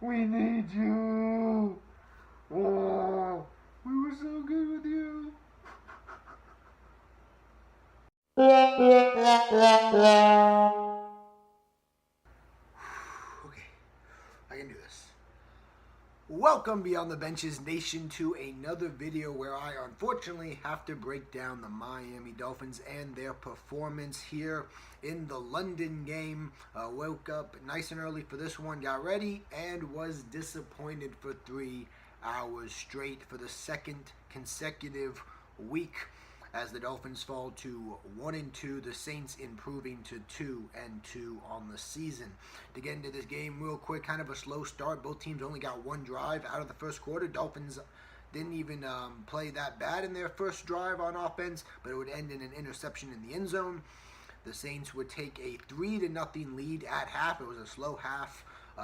We need you. Oh, we were so good with you. Okay, I can do this. Welcome Beyond the Benches Nation to another video where I unfortunately have to break down the Miami Dolphins and their performance here in the London game. Woke up nice and early for this one, got ready, and was disappointed for 3 hours straight for the second consecutive week as the Dolphins fall to 1-2, the Saints improving to 2-2 on the season. To get into this game real quick, kind of a slow start. Both teams only got one drive out of the first quarter. Dolphins didn't even play that bad in their first drive on offense, but it would end in an interception in the end zone. The Saints would take a 3-0 lead at half. It was a slow half.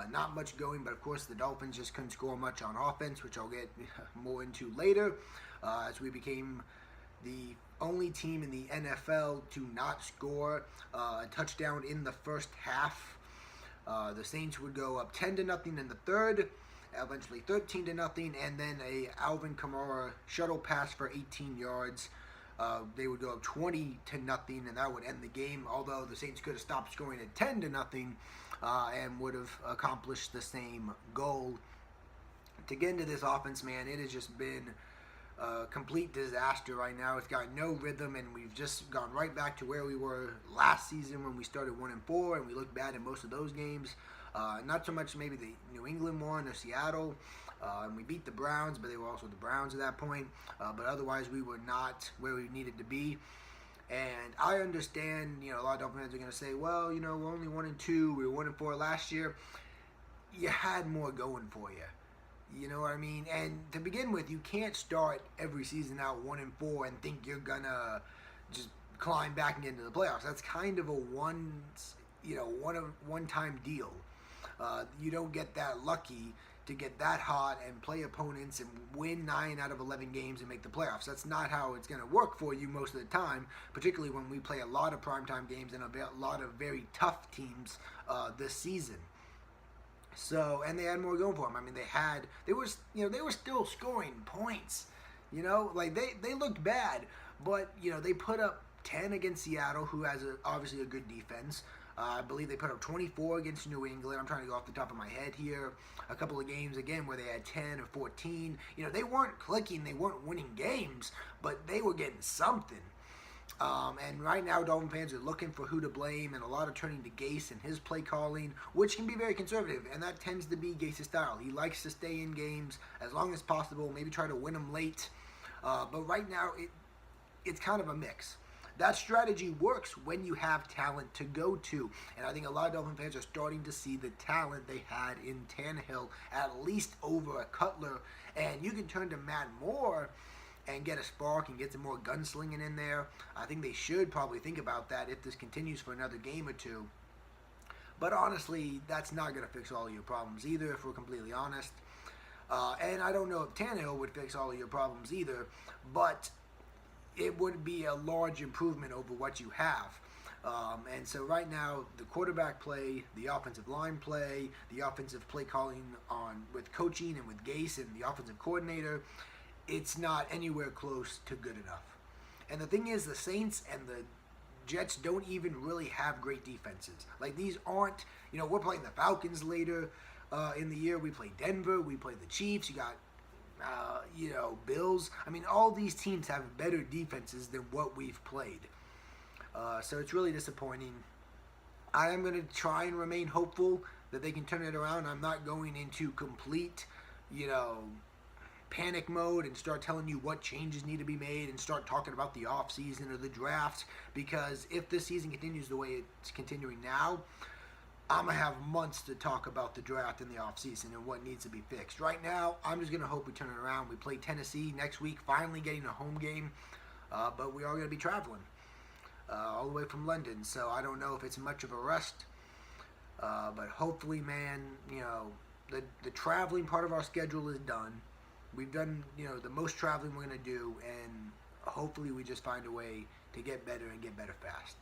Not much going, but of course the Dolphins just couldn't score much on offense, which I'll get more into later, as we became the only team in the NFL to not score a touchdown in the first half. The Saints would go up 10-0 in the third, eventually 13-0, and then a Alvin Kamara shuttle pass for 18 yards. They would go up 20-0, and that would end the game. Although the Saints could have stopped scoring at 10-0 and would have accomplished the same goal. To get into this offense, man, it has just been complete disaster right now. It's got no rhythm, and we've just gone right back to where we were last season when we started 1-4, and we looked bad in most of those games. Not so much maybe the New England one or Seattle, and we beat the Browns, but they were also the Browns at that point. But otherwise, we were not where we needed to be. And I understand, a lot of Dolphins fans are going to say, well, we're only 1-2. We were 1-4 last year. You had more going for you. You know what I mean? And to begin with, you can't start every season out 1-4 and think you're gonna just climb back into the playoffs. That's kind of a one-time deal. You don't get that lucky to get that hot and play opponents and win 9 out of 11 games and make the playoffs. That's not how it's going to work for you most of the time, particularly when we play a lot of primetime games and a lot of very tough teams this season. So, and they had more going for them. I mean, they were still scoring points. Like they looked bad, but they put up 10 against Seattle, who has obviously a good defense. I believe they put up 24 against New England. I'm trying to go off the top of my head here. A couple of games again where they had 10 or 14. They weren't clicking, they weren't winning games, but they were getting something. And right now, Dolphin fans are looking for who to blame, and a lot of turning to Gase and his play calling, which can be very conservative, and that tends to be Gase's style. He likes to stay in games as long as possible, maybe try to win them late. But right now, it's kind of a mix. That strategy works when you have talent to go to, and I think a lot of Dolphin fans are starting to see the talent they had in Tannehill, at least over a Cutler, and you can turn to Matt Moore and get a spark and get some more gunslinging in there. I think they should probably think about that if this continues for another game or two. But honestly, that's not going to fix all of your problems either, if we're completely honest. And I don't know if Tannehill would fix all of your problems either, but it would be a large improvement over what you have. And so right now, the quarterback play, the offensive line play, the offensive play calling with coaching and with Gase and the offensive coordinator, it's not anywhere close to good enough. And the thing is, the Saints and the Jets don't even really have great defenses. Like, these aren't, we're playing the Falcons later in the year. We play Denver. We play the Chiefs. You got, Bills. I mean, all these teams have better defenses than what we've played. So it's really disappointing. I am going to try and remain hopeful that they can turn it around. I'm not going into complete, panic mode and start telling you what changes need to be made and start talking about the offseason or the draft, because if this season continues the way it's continuing now, I'm going to have months to talk about the draft and the offseason and what needs to be fixed. Right now, I'm just going to hope we turn it around. We play Tennessee next week, finally getting a home game, but we are going to be traveling all the way from London, so I don't know if it's much of a rest, but hopefully, man, the traveling part of our schedule is done. We've done, the most traveling we're going to do, and hopefully we just find a way to get better and get better fast.